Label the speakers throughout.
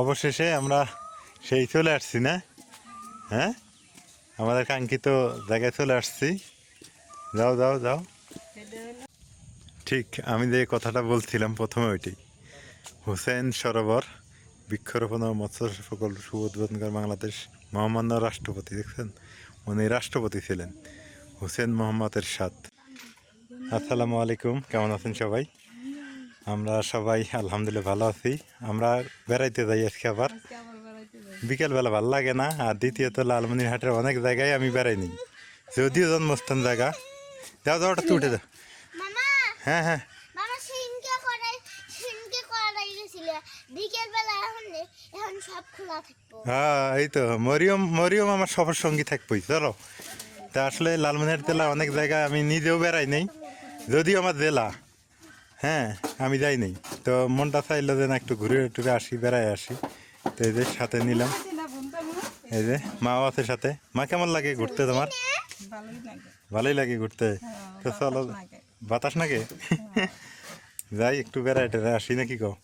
Speaker 1: অবশেষে আমরা সেই চলে আসছি না? হ্যাঁ, আমাদের কাঙ্ক্ষিত জায়গায় চলে আসছি। যাও যাও যাও। ঠিক আমি যে কথাটা বলছিলাম প্রথমে ওইটাই, হুসেন সরোবর বৃক্ষরোপণ ও মৎস্য প্রকল্প শুভ উদ্বোধনকার বাংলাদেশ মহামান্য রাষ্ট্রপতি, দেখছেন উনি রাষ্ট্রপতি ছিলেন, হুসেন মোহাম্মদ এরশাদ। আসসালামু আলাইকুম, কেমন আছেন সবাই? আমরা সবাই আলহামদুলিল্লাহ ভালো আছি। আমরা বেড়াইতে যাই আজকে আবার বিকেলবেলা, ভালো লাগে না? আর দ্বিতীয়ত লালমনিরহাটের অনেক জায়গায় আমি বেড়াইনি, যদিও জন্মস্থান জায়গা। যাও যাও, ওটা উঠে যাও। হ্যাঁ হ্যাঁ হ্যাঁ, এই তো মরিয়ম মরিয়ম আমার সবার সঙ্গী থাকবই। চলো, তা আসলে লালমনিরহাট জেলা অনেক জায়গায় আমি নিজেও বেড়াই নেই, যদিও আমার জেলা, হ্যাঁ আমি যাই নেই। তো মনটা চাইলো যে না একটু ঘুরে টুরে আসি, বেড়াই আসি। তো এই যে সাথে নিলাম, এই যে মাও আছে সাথে। মা কেমন লাগে ঘুরতে তোমার? ভালোই লাগে ঘুরতে। তো চলো, বাতাস নাকি? যাই একটু বেড়াই টেড়াই আসি নাকি কও?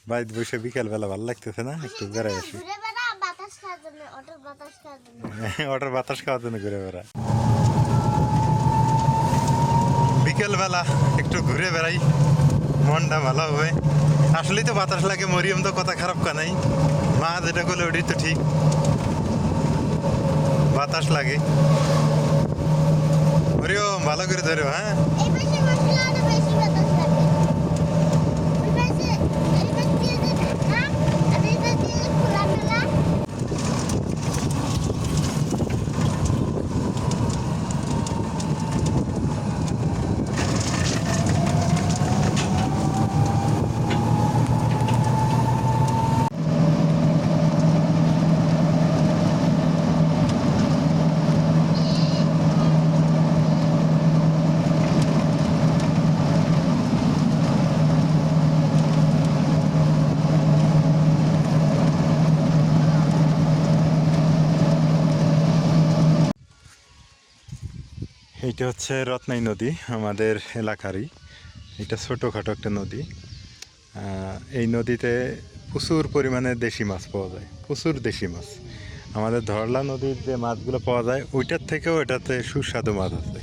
Speaker 1: বাড়িতে বসে বিকেলবেলা ভালো লাগতেছে না, একটু বেড়াই আসি। ওটার বাতাস খাওয়ার জন্য ঘুরে বেড়া। বিকেলবেলা একটু ঘুরে বেড়াই, মনটা ভালো হবে। আসলেই তো বাতাস লাগে, মরিয়ম তো কথা খারাপ কা নাই, মা যেটা করলে ওটাই তো ঠিক, বাতাস লাগে। মরিয়ম ভালো করে ধরো, হ্যাঁ। এইটা হচ্ছে রত্নাই নদী, আমাদের এলাকারই। এটা ছোটোখাটো একটা নদী। এই নদীতে প্রচুর পরিমাণে দেশি মাছ পাওয়া যায়, প্রচুর দেশি মাছ। আমাদের ধরলা নদীর যে মাছগুলো পাওয়া যায় ওইটার থেকেও এটাতে সুস্বাদু মাছ আছে।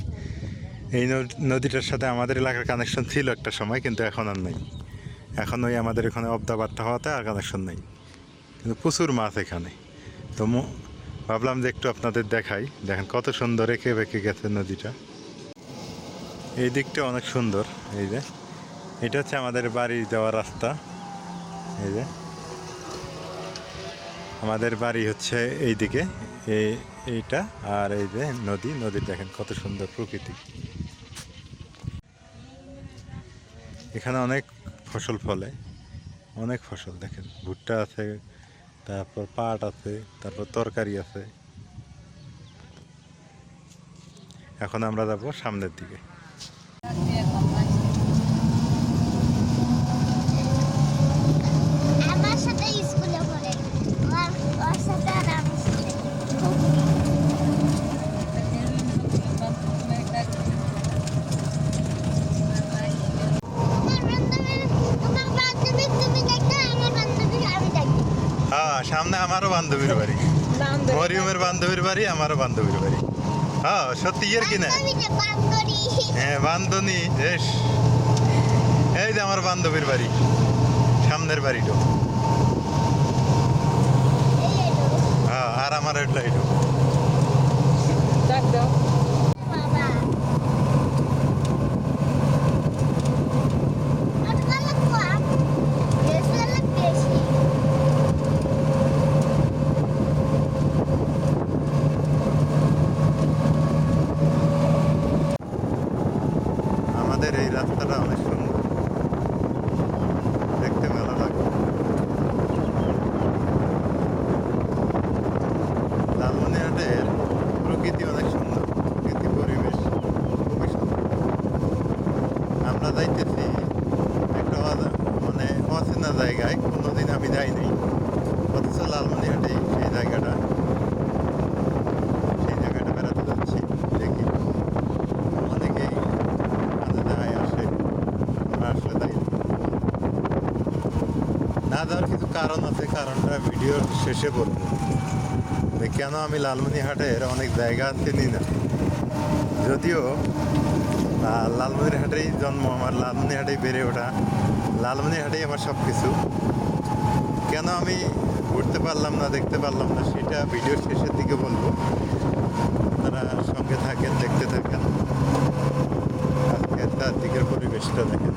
Speaker 1: এই নদীটার সাথে আমাদের এলাকার কানেকশন ছিল একটা সময়, কিন্তু এখন আর নেই। এখন ওই আমাদের এখানে অবদা বার্তা হওয়াতে আর কানেকশন নেই, কিন্তু প্রচুর মাছ এখানে। তো ভাবলাম যে একটু আপনাদের দেখাই, দেখেন কত সুন্দর এঁকে বেঁকে গেছে নদীটা। এই দিকটা অনেক সুন্দর। এই যে এটা হচ্ছে আমাদের বাড়ি যাওয়ার রাস্তা। এই যে আমাদের বাড়ি হচ্ছে এই দিকে, এইটা। আর এই যে নদী দেখেন কত সুন্দর প্রকৃতি। এখানে অনেক ফসল ফলে, অনেক ফসল দেখেন, ভুট্টা আছে, তারপর পাট আছে, তারপর তরকারি আছে। এখন আমরা যাব সামনের দিকে। হ্যাঁ, সামনে আমারও বান্ধবীর বাড়ি, মরিয়মের বান্ধবীর বাড়ি, আমারও বান্ধবীর বাড়ি। হ্যাঁ সত্যি এর কিনা, হ্যাঁ বান্ধবী বেশ। এই যে আমার বান্ধবীর বাড়ি, সামনের বাড়িটা। হ্যাঁ, আর আমার এটা আমাদের এই রাস্তাটা অনেক সুন্দর, দেখতে ভালো লাগে। লালমনিরহাটের প্রকৃতি অনেক সুন্দর, প্রকৃতি পরিবেশ খুবই সুন্দর। আমরা যাইতেছি একটা মানে অচেনা জায়গায়, কোনোদিন আমি যাইনি, অথচ লালমনিরহাটে সেই জায়গাটা বেড়াতে যাচ্ছি। দেখি অনেকেই কাজে যায় আসে, আমরা আসলে তাই। না দেওয়ার কিছু কারণ আছে, কারণটা ভিডিওর শেষে বলবো যে কেন আমি লালমনিরহাটের অনেক জায়গা চিনি না। যদিও লালমনিরহাটেই জন্ম আমার, লালমনিরহাটেই বেড়ে ওঠা, লালমনিরহাটেই আমার সব কিছু। কেন আমি ঘুরতে পারলাম না, দেখতে পারলাম না, সেটা ভিডিওর শেষের দিকে বলবো। আপনারা সঙ্গে থাকেন, দেখতে থাকেন। আজকে চারদিকের পরিবেশটা দেখেন,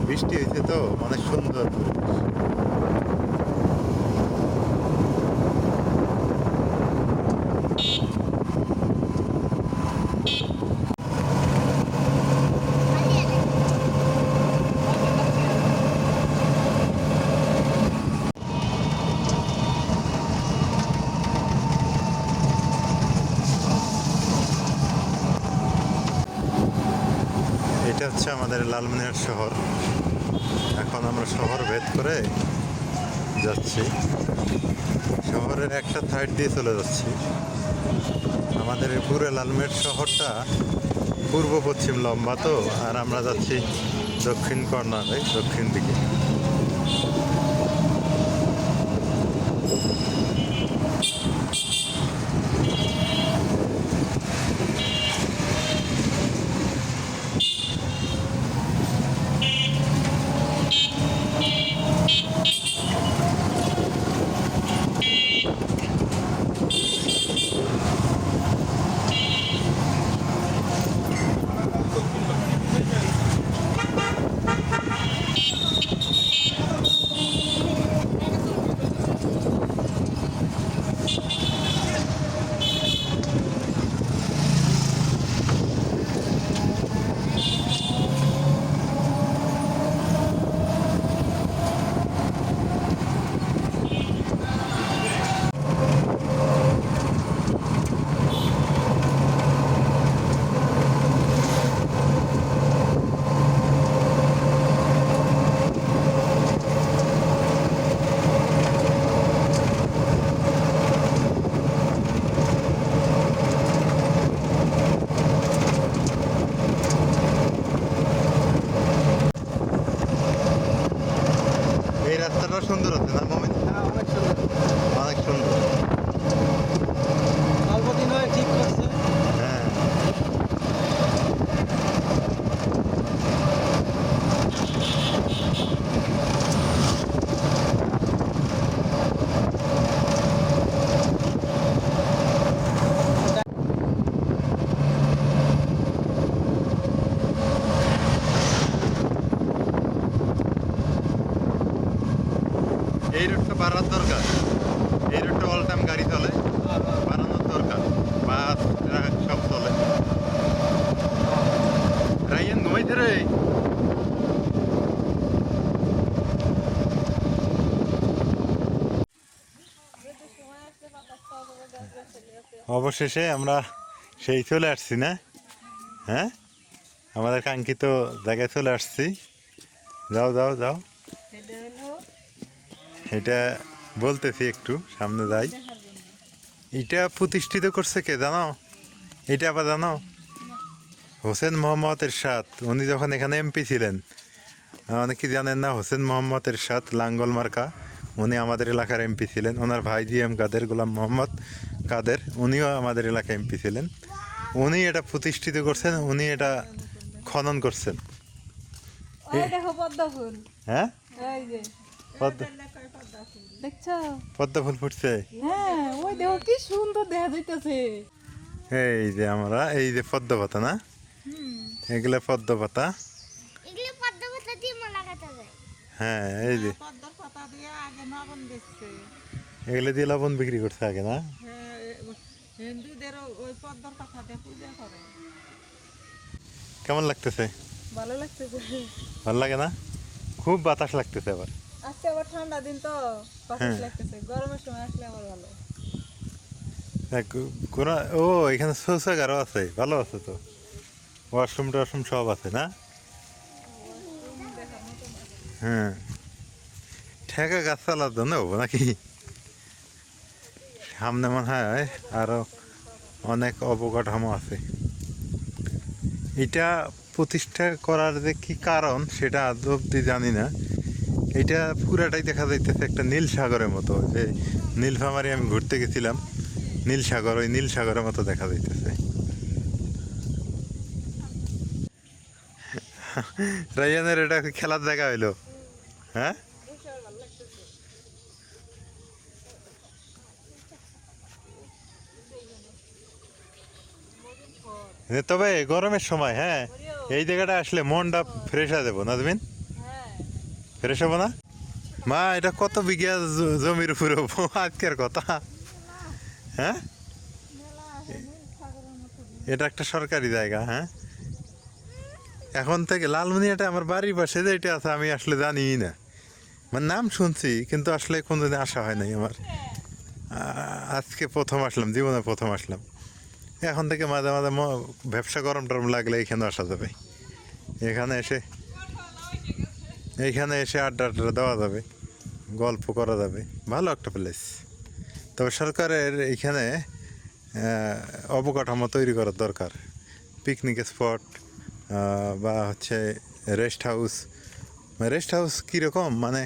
Speaker 1: বৃষ্টি হয়েছে তো অনেক সুন্দর পরিবেশ। এটা হচ্ছে আমাদের লালমনিরহাট শহর। এখন আমরা শহর ভেদ করে যাচ্ছি, শহরের একটা সাইড দিয়ে চলে যাচ্ছি। আমাদের এই পুরো লালমনিরহাট শহরটা পূর্ব পশ্চিম লম্বা তো, আর আমরা যাচ্ছি দক্ষিণ কর্নারে, দক্ষিণ দিকে। এই রাস্তাটা সুন্দর হচ্ছে না মমিন?
Speaker 2: অনেক সুন্দর,
Speaker 1: অনেক সুন্দর।
Speaker 2: অল্প দিন হয়ে ঠিক করছে।
Speaker 1: হ্যাঁ, এই রোডটা বাড়ার দরকার। এই রোডটা অল টাইম গাড়ি চলে, বাড়ানোর দরকার। বাস ট্রাক সব চলে। রাইয়ান ঘুমাইতে রে। অবশেষে আমরা সেই চলে আসছি না? হ্যাঁ, আমাদের কাঙ্ক্ষিত জায়গায় চলে আসছি। যাও যাও যাও, এটা বলতেছি একটু সামনে যাই। এটা প্রতিষ্ঠিত করছে কে জানো? এটা আবার জানো? হোসেন মোহাম্মদ এরশাদ। উনি যখন এখানে এমপি ছিলেন, অনেকে জানেন না, হোসেন মোহাম্মদ এরশাদ লাঙ্গল মার্কা, উনি আমাদের এলাকার এমপি ছিলেন। ওনার ভাই GM কাদের, গোলাম মোহাম্মদ কাদের, উনিও আমাদের এলাকায় এমপি ছিলেন। উনি এটা প্রতিষ্ঠিত করছেন, উনি এটা খনন করছেন। হ্যাঁ, পদ্ম ফুল ফুটছে।
Speaker 3: হ্যাঁ, ওই দেখো কি সুন্দর দেখা যাইতেছে।
Speaker 1: এই যে আমরা, এই যে পদ্ম পাতা না, এগুলা পদ্ম পাতা।
Speaker 4: এগুলো পদ্ম পাতা দিয়ে মালা গাঁথা যায়।
Speaker 1: হ্যাঁ, এই যে
Speaker 3: পদ্মার পাতা দিয়ে আগে লবণ দিচ্ছে।
Speaker 1: এগুলো দিয়ে লবণ বিক্রি করছে আগে না?
Speaker 3: হ্যাঁ, হিন্দুদের ওই পদ্মার পাতা দিয়ে পূজা করে।
Speaker 1: কেমন লাগতেছে?
Speaker 3: ভালো লাগতেছে।
Speaker 1: ভালো লাগে না? খুব বাতাস লাগতেছে আবার।
Speaker 3: আজকে আবার ঠান্ডা দিন তো বাতাস লাগতেছে। গরমের সময় আসলে আবার ভালো।
Speaker 1: ও, এখানে শৌচাগারও আছে, ভালো আছে তো। ওয়াশরুম টশরুম সব আছে না? হ্যাঁ, ঠেকা গাছ চালার জন্য হবো নাকি? সামনে মনে হয় আরো অনেক অবকাঠামো আছে। এটা প্রতিষ্ঠা করার যে কি কারণ সেটা আজ অব্দি জানি না, এইটা পুরাটাই দেখা যাইতেছে একটা নীল সাগরের মতো, যে নীলফামারি আমি ঘুরতে গেছিলাম, নীল সাগর, ওই নীল সাগরের মতো দেখা যাইতেছে। রাইয়ানের এটা খেলার জায়গা হইলো, হ্যাঁ? তবে গরমের সময়, হ্যাঁ, এই জায়গাটা আসলে মনটা ফ্রেশ হয়ে যাবো না তুমি?
Speaker 3: হ্যাঁ
Speaker 1: ফ্রেশ হবো না? মা, এটা কত বিঘা জমির উপরে আজকের কথা, হ্যাঁ? এটা একটা সরকারি জায়গা, হ্যাঁ। এখন থেকে লালমনিরহাটে আমার বাড়ির পাশে যে এটা আছে আমি আসলে জানিই না, মানে নাম শুনছি কিন্তু আসলে কোনোদিন আসা হয় নাই আমার। আজকে প্রথম আসলাম, জীবনে প্রথম আসলাম। এখন থেকে মাঝে মাঝে ব্যবসা গরম টরম লাগলে এখানে আসা যাবে, এইখানে এসে আড্ডা আড্ডা দেওয়া যাবে, গল্প করা যাবে, ভালো একটা প্লেস। তবে সরকারের এইখানে অবকাঠামো তৈরি করার দরকার, পিকনিক স্পট বা হচ্ছে রেস্ট হাউস। রেস্ট হাউস কীরকম, মানে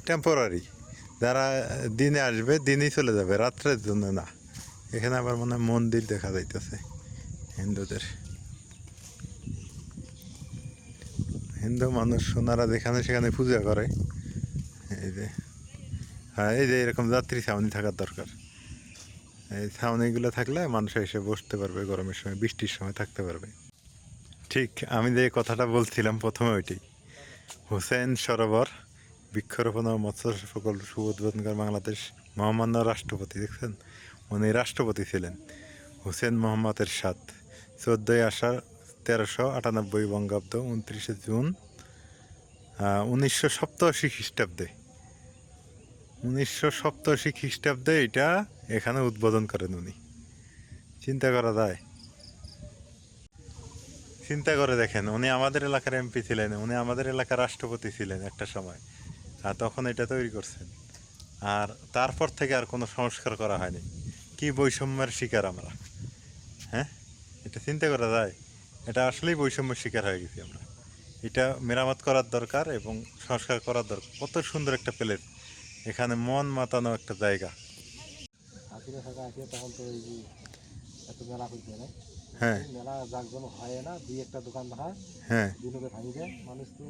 Speaker 1: টেম্পোরারি, যারা দিনে আসবে দিনেই চলে যাবে, রাত্রের জন্য না। এখানে আবার মনে হয় মন্দির দেখা যাইতেছে হিন্দুদের, হিন্দু মানুষ ওনারা যেখানে সেখানে পূজা করে। এই যে, হ্যাঁ, এই যে এরকম যাত্রী ছাউনি থাকার দরকার। এই ছাউনিগুলো থাকলে মানুষ এসে বসতে পারবে, গরমের সময় বৃষ্টির সময় থাকতে পারবে। ঠিক আমি যে কথাটা বলছিলাম প্রথমে, ওইটি হুসেন সরোবর বৃক্ষরোপণ ও মৎস্য প্রকল্প শুভ উদ্বোধন করে বাংলাদেশ মহামান্য রাষ্ট্রপতি, দেখছেন, উনি রাষ্ট্রপতি ছিলেন হুসেন মোহাম্মদ এরশাদ, 14ই আষাঢ় 1398 বঙ্গাব্দ, 29শে জুন 1987 খ্রিস্টাব্দে। 1987 খ্রিস্টাব্দে এটা এখানে উদ্বোধন করেন উনি। চিন্তা করা যায়? চিন্তা করে দেখেন, উনি আমাদের এলাকার এমপি ছিলেন, উনি আমাদের এলাকার রাষ্ট্রপতি ছিলেন একটা সময়, আর তখন এটা তৈরি করছেন। আর তারপর থেকে আর কোনো সংস্কার করা হয়নি। কি বৈষম্যের শিকার আমরা, হ্যাঁ? এটা চিন্তা করা যায়? এটা আসলেই বৈষম্যের শিকার হয়ে গেছি আমরা। এটা মেরামত করার দরকার এবং সংস্কার করার দরকার। কত সুন্দর একটা প্লেস, এখানে মন মাতানো একটা জায়গা।
Speaker 2: হাসিনা থাকা আসে তখন তো ওই যে এত মেলা করছে না,
Speaker 1: হ্যাঁ
Speaker 2: মেলা জাকজমক হয় না, দুই একটা দোকান হয়
Speaker 1: হ্যাঁ,
Speaker 2: দিনকে ভাঙি যায়, মানুষ তো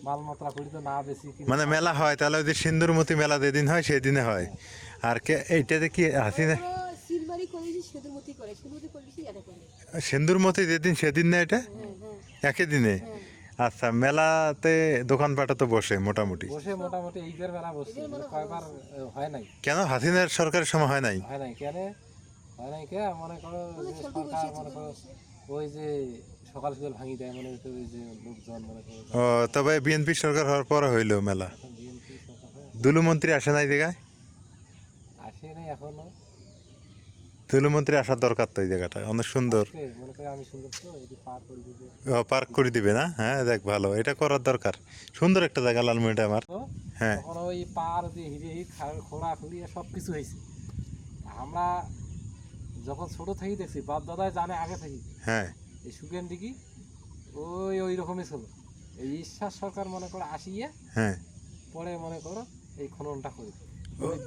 Speaker 2: মাল মাত্রা করি তো না বেশি
Speaker 1: মানে মেলা হয় তাহলে ওই যে সিন্দুরমতি মেলা যেদিন হয় সেদিনে হয়। আর কে এইটাতে কি হাসিনা
Speaker 5: সিলমারি করেছি সেতুমতি করে সেতুমতি করেছি এটা করে
Speaker 1: সিন্দুরমতি যেদিন সেদিন না, এটা একই দিনে? আচ্ছা, মেলাতে দোকানপাটে তো বসে মোটামুটি,
Speaker 2: বসে মোটামুটি ঈদের মেলা বসছে, কয়বার হয় নাই।
Speaker 1: কেন হাসিনার সরকারের সময় হয় নাই?
Speaker 2: হয় নাই কেন হয় নাই কে মনে করো যে সরকার মনে করো ওই যে সকাল সকাল ভাঙি দেয়, মনে করো ওই যে লোকজন মনে করো
Speaker 1: ও, তবে বিএনপি সরকার হওয়ার পর হইলো মেলা।
Speaker 2: বিএনপি সরকার হয়,
Speaker 1: দুলুমন্ত্রী আসে নাই জায়গায়?
Speaker 2: আসে নাই এখনো,
Speaker 1: দুলুমন্ত্রী আসার দরকার তো, এই জায়গাটা অনেক সুন্দর।
Speaker 2: মনে করে আমি সুন্দর তো এটি পার করে দিতে
Speaker 1: পার্ক করে দিবে না? হ্যাঁ, দেখ ভালো, এটা করার দরকার। সুন্দর একটা জায়গা লালমনিরহাট আমার।
Speaker 2: তো
Speaker 1: হ্যাঁ
Speaker 2: তখন ওই পার দিয়ে হিরে হিট খোঁড়া খুঁড়ি সব কিছু হয়েছে। আমরা যখন ছোট থেকেই দেখছি, বাপ দাদাই জানে আগে থেকে
Speaker 1: হ্যাঁ
Speaker 2: এই সুকেন দিঘি ওই রকমই ছিল। এই ঈশ্বর সরকার মনে করো আসিয়ে
Speaker 1: হ্যাঁ,
Speaker 2: পরে মনে করো এই খননটা করে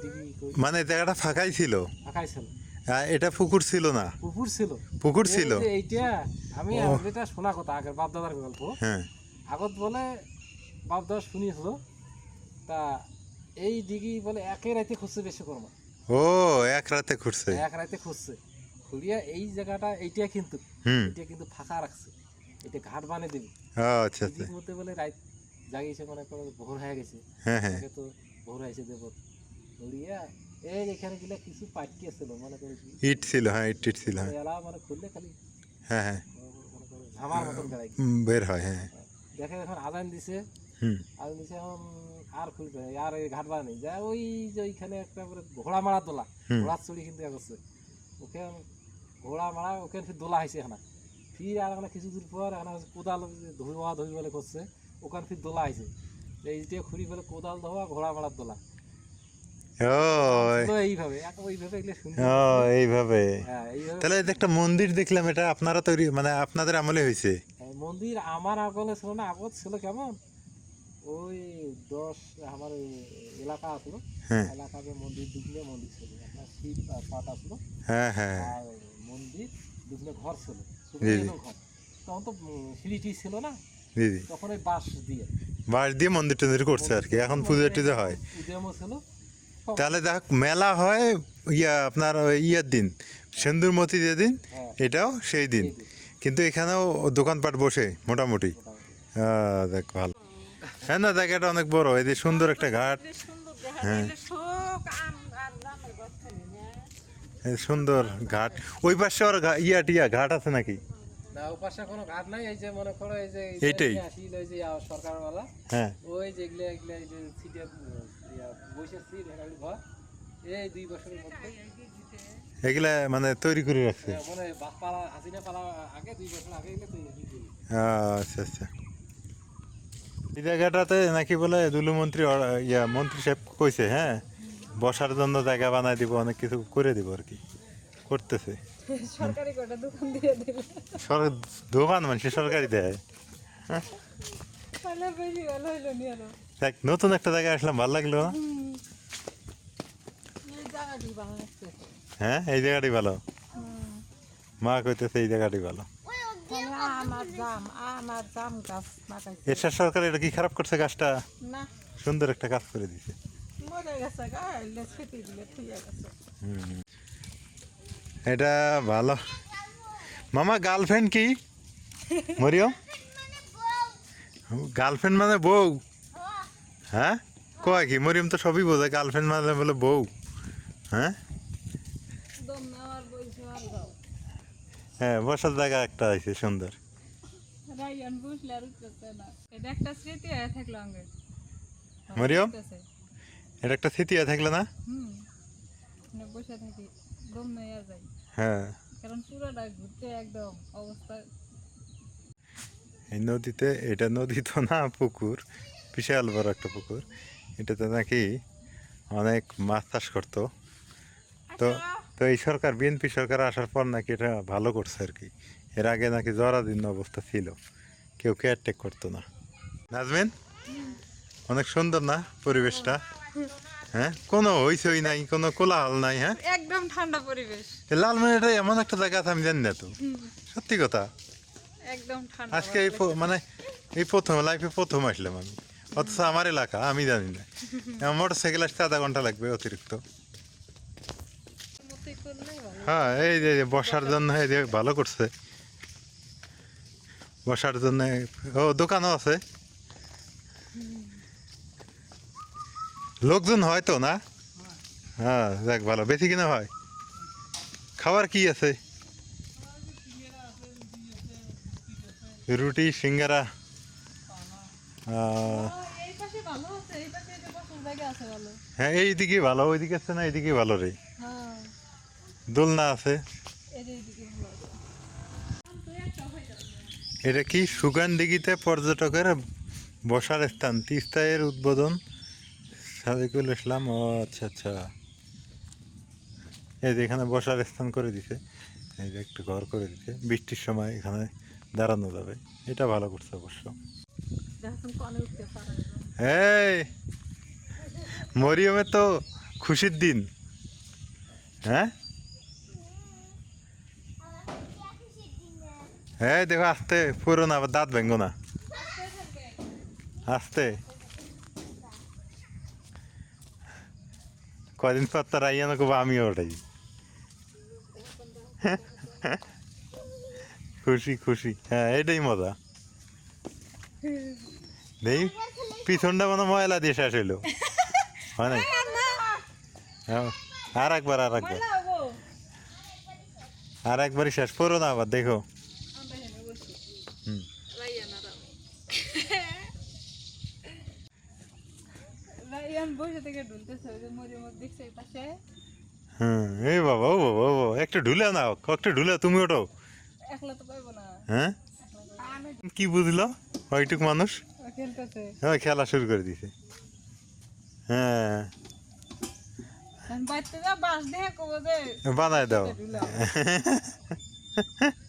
Speaker 2: দিঘি
Speaker 1: মানে জায়গাটা ফাঁকাই ছিল,
Speaker 2: ফাঁকাই ছিল,
Speaker 1: এটা পুকুর ছিল না?
Speaker 2: পুকুর ছিল,
Speaker 1: পুকুর ছিল,
Speaker 2: এই যে এইটা আমি
Speaker 1: ও।
Speaker 2: যেটা শোনা কথা আগের বাপ দাদার গল্প,
Speaker 1: হ্যাঁ
Speaker 2: আগত বলে বাপ দাদা শুনিয়েছিল, তা এই দিঘি বলে একে রাতে খুঁজছে বিশ্বকর্মা,
Speaker 1: ও, এক রাতে ঘুরছে?
Speaker 2: এক রাতে খুঁজছে, খুঁড়িয়া এই জায়গাটা এইটা কিন্তু
Speaker 1: হুম,
Speaker 2: এটা কিন্তু ফাঁকা রাখছে, এটা ঘাট বানিয়ে দেবে।
Speaker 1: ও আচ্ছা আচ্ছা,
Speaker 2: এদিক মধ্যে বলে রাত জাগিয়েছে, মনে করো ভোর হয়ে গেছে,
Speaker 1: হ্যাঁ হ্যাঁ,
Speaker 2: আগে তো ভোর হয়েছে দেব খুঁড়িয়া এই এখানে গেলে কিছু পাটকি ছিল, মনে করো কি
Speaker 1: ইট ছিল, হ্যাঁ ইট টিট ছিল, হ্যাঁ
Speaker 2: এলা মানে খুললে খালি
Speaker 1: হ্যাঁ হ্যাঁ,
Speaker 2: মনে করো ঝামার মতন বেড়াই
Speaker 1: বের হয়, হ্যাঁ।
Speaker 2: দেখে এখন আজান দিছে,
Speaker 1: হুম,
Speaker 2: আজান দিছে এখন আর খুলবে না, আর এই ঘাট বানানি যা ওই যে ওইখানে একটা করে ঘোড়া মারা দোলা,
Speaker 1: হুম।
Speaker 2: ঘোড়ার চড়ি কিন্তু করছে ওকে, ঘোড়া মারা ওকে ফির দোলা হয়েছে এখানে, ফির আর এখানে কিছু দূর পর এখানে কোদাল ধুয়া ধুই বলে করছে, ওখানে ফির দোলা হয়েছে, এইটা খুঁড়ি বলে কোদাল ধোয়া ঘোড়া মারার দোলা।
Speaker 1: ও
Speaker 2: তো এইভাবে ওইভাবে এগুলো শুনতে,
Speaker 1: ও, এইভাবে।
Speaker 2: হ্যাঁ এইভাবে
Speaker 1: তাহলে এই যে একটা মন্দির দেখলাম, এটা আপনারা তৈরি, মানে আপনাদের আমলে হয়েছে?
Speaker 2: মন্দির আমার আগলে ছিল না, আগত ছিল কেমন ওই 10 আমার ওই এলাকা আসলো,
Speaker 1: হ্যাঁ
Speaker 2: এলাকাতে মন্দির দুগুলো মন্দির ছিল, আপনার শিব আর পাট আসলো,
Speaker 1: হ্যাঁ হ্যাঁ
Speaker 2: আর মন্দির দুগুলো ঘর ছিল, শুধু
Speaker 1: জি, জি।
Speaker 2: এলো ঘর। তখন তো সিঁড়িটি ছিল না,
Speaker 1: দিদি
Speaker 2: তখন ওই বাঁশ দিয়ে
Speaker 1: বাঁশ দিয়ে মন্দির টন্দির করছে আর কি, এখন পুজো টুজো হয়।
Speaker 2: উদ্যমও ছিল সব।
Speaker 1: তাহলে দেখ মেলা হয় ইয়া আপনার ওই ইয়ার দিন সেন্দুরমতি যে দিন,
Speaker 2: হ্যাঁ,
Speaker 1: এটাও সেই দিন,
Speaker 2: এই দিন,
Speaker 1: কিন্তু এখানেও দোকানপাট বসে মোটামুটি।
Speaker 2: মোটামুটি।
Speaker 1: দেখ ভালো, হ্যাঁ না দেখ এটা অনেক বড়, এই যে সুন্দর একটা ঘাট,
Speaker 3: বেশ সুন্দর দেখা
Speaker 1: হ্যাঁ।
Speaker 3: যায় শোক আম আর জামের গাছ খালি না
Speaker 1: এই সুন্দর ঘাট। ওই পাশে ওর ইয়া টিয়া ঘাট আছে নাকি?
Speaker 2: না ওপাশে কোনো ঘাট নাই, এই যে মনে করো এই যে
Speaker 1: এইটাই।
Speaker 2: আসিল ওই যে সরকারওয়ালা,
Speaker 1: হ্যাঁ
Speaker 2: ওই যেগুলো এগুলো এই যে সিটে বসেছি ঘর, এই 2 বছরের মধ্যে
Speaker 1: এগুলা মানে তৈরি করে রাখছে।
Speaker 2: মানে পালা হাসিনা পালা আগে 2 বছর আগে এগুলো তৈরি করি।
Speaker 1: আচ্ছা আচ্ছা। এই জায়গাটাতে নাকি বলে দুলু মন্ত্রী ইয়া মন্ত্রী সাহেব কইছে, হ্যাঁ বসার জন্য জায়গা বানাই দিব, অনেক কিছু করে দিব আর কি, করতেছে।
Speaker 3: সরকারি কটা দোকান দিয়ে দিল
Speaker 1: দোকান মানুষ সরকারি দেয়।
Speaker 3: তাহলে বেশি ভালো হইলো নি আরো
Speaker 1: দেখ নতুন একটা জায়গায় আসলাম, ভালো লাগলো না?
Speaker 3: এই জায়গাটি ভালো লাগছে
Speaker 1: হ্যাঁ এই জায়গাটি ভালো, মা কইতেছে এই জায়গাটি ভালো।
Speaker 4: ওই অবধি
Speaker 3: আমার জাম গাছ লাগাইছে
Speaker 1: এরশাদ সরকার এটা কি খারাপ করছে গাছটা?
Speaker 3: না
Speaker 1: সুন্দর একটা কাজ করে দিছে।
Speaker 3: মরে গেছে গা এলে ছেটে দিলে থুয়ে গেছে
Speaker 1: এটা ভালো। মামা গার্লফ্রেন্ড কি মরিয়ম?
Speaker 4: মানে বউ।
Speaker 1: গার্লফ্রেন্ড মানে বউ? হ্যাঁ কয় কি মরিয়ম তো সবই বোঝে, গার্লফ্রেন্ড মানে বলে বউ। হ্যাঁ
Speaker 3: দম নেওয়ার বইছে আর যাও
Speaker 1: হ্যাঁ বসার জায়গা একটা আছে সুন্দর।
Speaker 3: রাইয়ান বুঝলে আর উঠতেছে না এটা একটা স্মৃতি হয়ে থাকলো আঙ্গের
Speaker 1: মরিয়ম এটা একটা স্মৃতি হয়ে থাকলে না?
Speaker 3: বসে থাকি দম নেওয়া যায়
Speaker 1: হ্যাঁ
Speaker 3: কারণ পুরোটা ঘুরতে একদম অবস্থা
Speaker 1: এই নদীতে, এটা নদী তো না পুকুর, বিশাল বড় একটা পুকুর, এটাতে নাকি অনেক মাছ চাষ করতো। তো তো এই সরকার বিএনপি সরকার আসার পর নাকি এটা ভালো করছে আর কি। এর আগে নাকি জরাজীর্ণ অবস্থা ছিল, কেউ কেয়ারটেক করতো না। নাজমিন অনেক সুন্দর না পরিবেশটা? হ্যাঁ কোনো হইচই নাই, কোনো কোলাহল নাই। হ্যাঁ
Speaker 3: একদম ঠান্ডা পরিবেশ
Speaker 1: লালমনিরহাটে এমন একটা জায়গা আছে আমি জানি না তো, সত্যি কথা।
Speaker 3: একদম ঠান্ডা
Speaker 1: আজকে এই মানে এই প্রথম লাইফে প্রথম আসলাম আমি, অথচ আমার এলাকা আমি জানি না। আমার মোটর সাইকেল আসতে আধা ঘন্টা লাগবে অতিরিক্ত।
Speaker 3: মতোই করলেই ভালো
Speaker 1: হ্যাঁ এই যে বসার জন্য এই যে ভালো করছে, বসার জন্য ও দোকানও আছে, লোকজন হয় তো না? হ্যাঁ যাক ভালো। বেশি কিনা হয়? খাবার কি আছে? রুটি সিঙ্গারা।
Speaker 3: এই পাশে ভালো আছে এই পাশে যে বসার জায়গা আছে ভালো
Speaker 1: হ্যাঁ এইদিকে ভালো, ওইদিকে আছে না, এইদিকে ভালো রে,
Speaker 3: হ্যাঁ
Speaker 1: দোলনা আছে।
Speaker 3: এইদিকে ভালো
Speaker 1: এটা কি সুগানদিঘিতে পর্যটকের বসার স্থান, তিস্তায়ের উদ্বোধন সাদিকুল ইসলাম। ও আচ্ছা আচ্ছা, এই যে এখানে বসার স্থান করে দিছে, এই যে একটু ঘর করে দিছে, বৃষ্টির সময় এখানে দাঁড়ানো যাবে, এটা ভালো করছে অবশ্য।
Speaker 3: দেখুন কোনে উঠতে পারে
Speaker 1: এই মরিয়মের তো খুশির দিন। হ্যাঁ হ্যাঁ দেখো আস্তে পুরো না, আবার দাঁত ভেঙ্গো না, আস্তে। কদিন পর তো রাইয়া না করবো আমিও ওটাই। খুশি খুশি, হ্যাঁ এটাই মজা। নেই পিছনটা মানে ময়লা দিয়ে শেষ হইলো, হয় নাই? হ্যাঁ, আর একবার আর একবার আর একবারই শেষ, পড়ো না আবার দেখো। হুম
Speaker 3: রাইয়ান বসে থেকে ঢুলতেছে ওই যে মরিয়ম দেখছে এই পাশে
Speaker 1: হুম এই বাবা ও বাবা ও বাবা, একটু ঢুলে নাও, একটু ঢুলে তুমি ওঠো।
Speaker 3: একলা তো পাইবো না
Speaker 1: হ্যাঁ কি বুঝলো ওইটুক মানুষ?
Speaker 3: ও খেলতেছে
Speaker 1: হ্যাঁ খেলা শুরু করে দিছে। হ্যাঁ
Speaker 3: বাইতে যা বাস দেখে কবো যে
Speaker 1: বানায় দাও।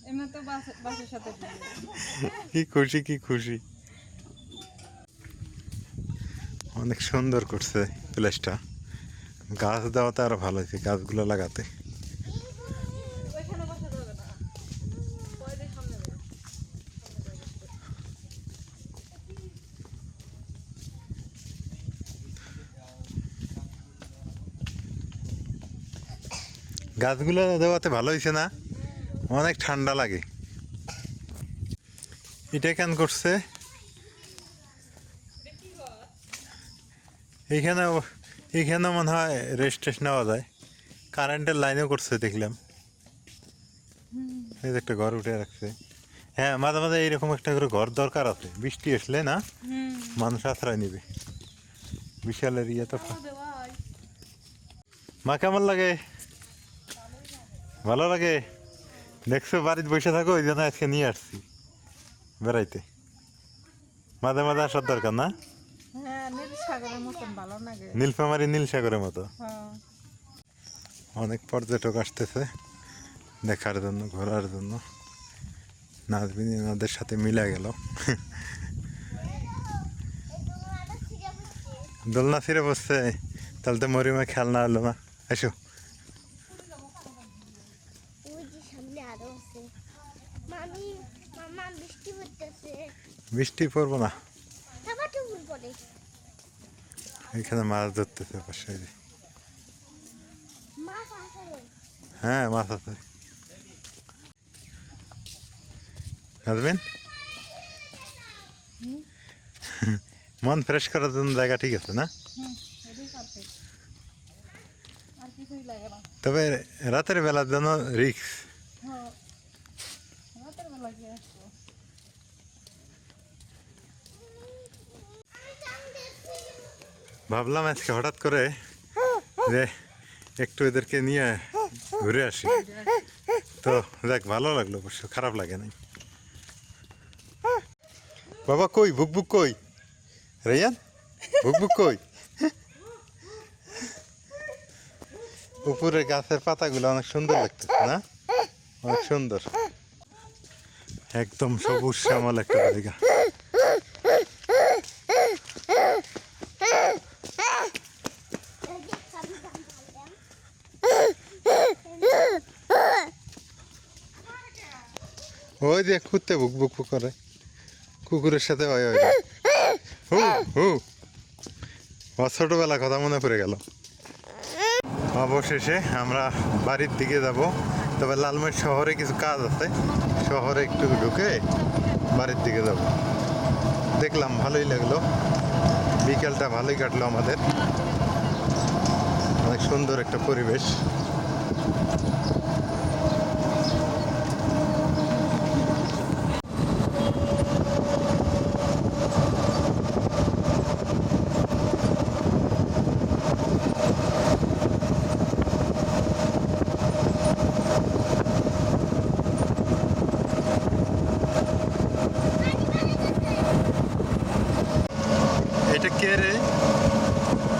Speaker 3: এমনি তো বাসের সাথে ঢুলে
Speaker 1: কি খুশি কি খুশি। অনেক সুন্দর করছে প্লেসটা। গাছ দেওয়াতে আরো ভালো হয়েছে, গাছগুলো লাগাতে।
Speaker 3: ওইখানে বসাতে হবে না, পরে সামনে যাবে।
Speaker 1: গাছগুলো দেওয়াতে ভালো হয়েছে না, অনেক ঠান্ডা লাগে। এটা কেন করছে এইখানে? এইখানে মনে হয় রেস্ট টেস্ট নেওয়া যায়। কারেন্টের লাইনও করছে দেখলাম। এই যে একটা ঘর উঠে রাখছে। হ্যাঁ, মাঝে মাঝে এইরকম একটা করে ঘর দরকার আছে, বৃষ্টি আসলে না মানুষ আশ্রয় নিবে। বিশাল এরিয়া তো। মা কেমন লাগে? ভালো লাগে? দেখছো বাড়িতে বসে থাকো, ওই জন্য আজকে নিয়ে আসছি বেড়াইতে। মাঝে মাঝে আসার দরকার না?
Speaker 3: হ্যাঁ, নীল সাগরের মতন ভালো লাগে।
Speaker 1: নীলফামারী নীল সাগরের মতো।
Speaker 3: হ্যাঁ,
Speaker 1: অনেক পর্যটক আসতেছে দেখার জন্য, ঘোরার জন্য। নাজবিন ওনাদের সাথে মিলে গেল। দোলনা ছিঁড়ে বসছে, তাহলে তো মরিমা খেয়াল না হলো না। এসো।
Speaker 4: ওই যে সামনে আরো আছে। মামি, মামা বৃষ্টি পড়তেছে।
Speaker 1: বৃষ্টি পড়বো না,
Speaker 4: আবার তো ভুল পড়ে।
Speaker 1: এখানে মাছ ধরতেছে পাশে। এই যে।
Speaker 4: মাছ আছে।
Speaker 1: হ্যাঁ, মাছ আছে। নাজবিন, মন ফ্রেশ করার জন্য জায়গা ঠিক আছে না?
Speaker 3: এটাই পারফেক্ট, আর কিছুই লাগে না।
Speaker 1: তবে রাতের বেলার জন্য রিক্স।
Speaker 3: হ্যাঁ, রাতের বেলা গিয়ে আসবো।
Speaker 1: ভাবলাম আজকে হঠাৎ করে যে একটু এদেরকে নিয়ে ঘুরে আসি, তো দেখ ভালো লাগলো, অবশ্য খারাপ লাগে নাই। বাবা কই বুক কই? রাইয়ান বুক কই? উপরে গাছের পাতাগুলো অনেক সুন্দর লাগতেছে না? অনেক সুন্দর, একদম সবুজ শ্যামল একটা জায়গা। ওই যে কুত্তে বুক করে, কুকুরের সাথে হয় ওই হু হু। আমার ছোটবেলা কথা মনে পড়ে গেল। অবশেষে আমরা বাড়ির দিকে যাব। তবে লালমনিরহাট শহরে কিছু কাজ আছে, শহরে একটু ঢুকে বাড়ির দিকে যাব। দেখলাম ভালোই লাগলো, বিকেলটা ভালোই কাটলো আমাদের। অনেক সুন্দর একটা পরিবেশ। এটা কে রে?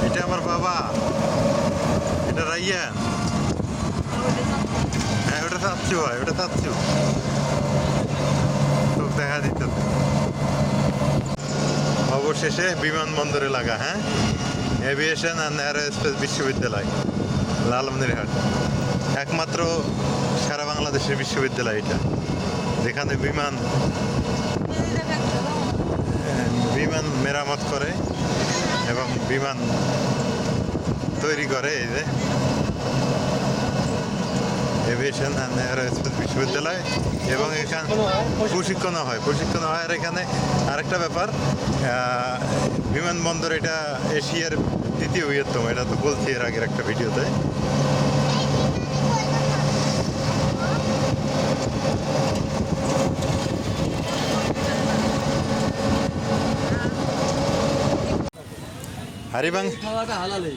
Speaker 1: এটা আমার বাবা, এটা রাইয়ান। হ্যাঁ, ওটা চাচ্ছু হয়, ওটা চাচ্ছু। তোকে দেখা দিত। অবশেষে বিমানবন্দরে লাগা, হ্যাঁ, এভিয়েশন অ্যান্ড এরোস্পেস বিশ্ববিদ্যালয় লালমনিরহাট, একমাত্র সারা বাংলাদেশের বিশ্ববিদ্যালয় এটা, যেখানে বিমান মেরামত করে এবং বিমান তৈরি করে। এই যে এভিয়েশন অ্যান্ড এরোস্পেস বিশ্ববিদ্যালয়, এবং এখানে প্রশিক্ষণ হয়। আর এখানে আরেকটা ব্যাপার, বিমানবন্দর এটা এশিয়ার দ্বিতীয় বৃহত্তম, এটা তো বলছি এর আগের একটা ভিডিওতে।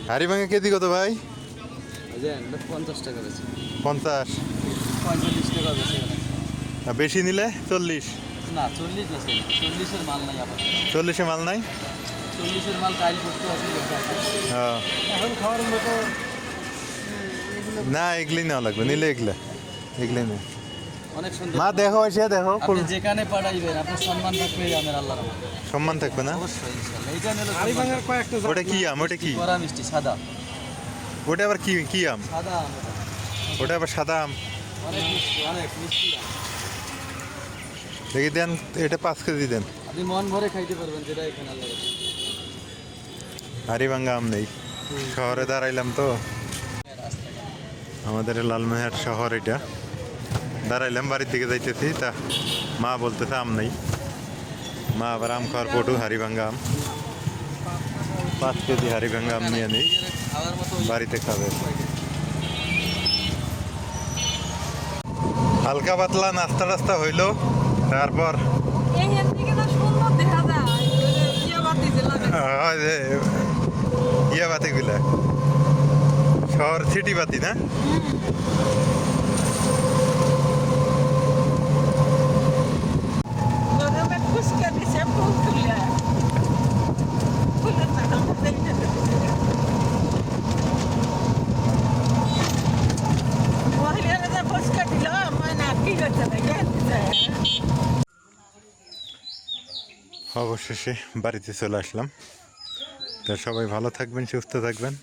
Speaker 1: হারিবাঙ্গে কেজি কত ভাই?
Speaker 2: 50 টাকা বেশি,
Speaker 1: 50।
Speaker 2: 45 টাকা বেশি।
Speaker 1: বেশি নিলে 40?
Speaker 2: না, 40 বেশি, 40-এর মাল নাই আবার।
Speaker 1: 40-এ মাল নাই?
Speaker 2: 40-এর মাল টাইল করতে আছে।
Speaker 1: হ্যাঁ,
Speaker 2: এখন খাওয়ার মতো
Speaker 1: না এগুলি নেওয়া লাগবে, নিলে এগুলো নেই।
Speaker 6: অনেক সুন্দর।
Speaker 1: মা দেখো এসে দেখো
Speaker 6: আপনি যেখানে পাঠাইবেন আপনার সম্মান থাকবে আমার আল্লাহর রহমতে।
Speaker 1: সম্মান থাকবে না?
Speaker 6: অবশ্যই ইনশাআল্লাহ। এইটা হলো
Speaker 2: হাড়িভাঙার কয়েকটা জাত
Speaker 1: ওটা কি আম? ওটা কি?
Speaker 6: কড়া মিষ্টি সাদা।
Speaker 1: ওটা আবার কি কি আম?
Speaker 6: সাদা আম ওটা।
Speaker 1: ওটা আবার সাদা আম।
Speaker 6: অনেক মিষ্টি, অনেক মিষ্টি আম।
Speaker 1: দেখি দেন, এটা 5 কেজি দেন।
Speaker 6: আপনি মন ভরে খাইতে পারবেন যেটা এখানে আল্লাহ রাখে।
Speaker 1: হাড়িভাঙ্গা আম নেই, শহরে দাঁড়াইলাম তো, আমাদের লালমেহাট শহর এটা। দাঁড়াইলাম, বাড়ির দিকে যাইতেছি, তা মা বলতেছে আম নেই। মা আবার আম খাওয়ার পটু, হাড়িভাঙ্গা আম 5 কেজি হাড়িভাঙ্গা আম নিয়ে নেই,
Speaker 6: খাওয়ার মতো
Speaker 1: বাড়িতে খাবে। হালকা পাতলা নাস্তা টাস্তা হইলো, তারপর
Speaker 3: এই এর থেকে তো সুন্দর দেখা যায় ওই যে ইয়া বাতি যে লাগে
Speaker 1: ইয়া বাতিগুলা শহর সিটি বাতি না?
Speaker 3: গরমে খুশকা দিছে ফুল তুলে ফুলের নাম দেখতে মহিলারা যে ফুসকা দিল মানে কি করতে লাগে
Speaker 1: অবশেষে বাড়িতে চলে আসলাম। তো সবাই ভালো থাকবেন, সুস্থ থাকবেন।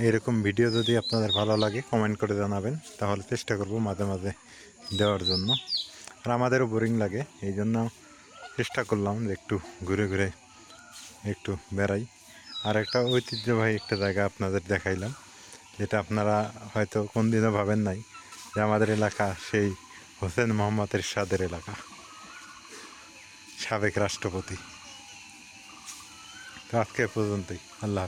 Speaker 1: এরকম ভিডিও যদি আপনাদের ভালো লাগে কমেন্ট করে জানাবেন, তাহলে চেষ্টা করব মাঝে মাঝে দেওয়ার জন্য। আর আমাদেরও বোরিং লাগে, এই জন্য চেষ্টা করলাম যে একটু ঘুরে ঘুরে একটু বেড়াই। আর একটা ঐতিহ্যবাহী একটা জায়গা আপনাদের দেখাইলাম, যেটা আপনারা হয়তো কোনদিনও ভাবেন নাই যে আমাদের এলাকা সেই হোসেন মোহাম্মদ এরশাদের এলাকা, সাবেক রাষ্ট্রপতি। তো আজকে এ পর্যন্তই, আল্লাহ হাফেজ।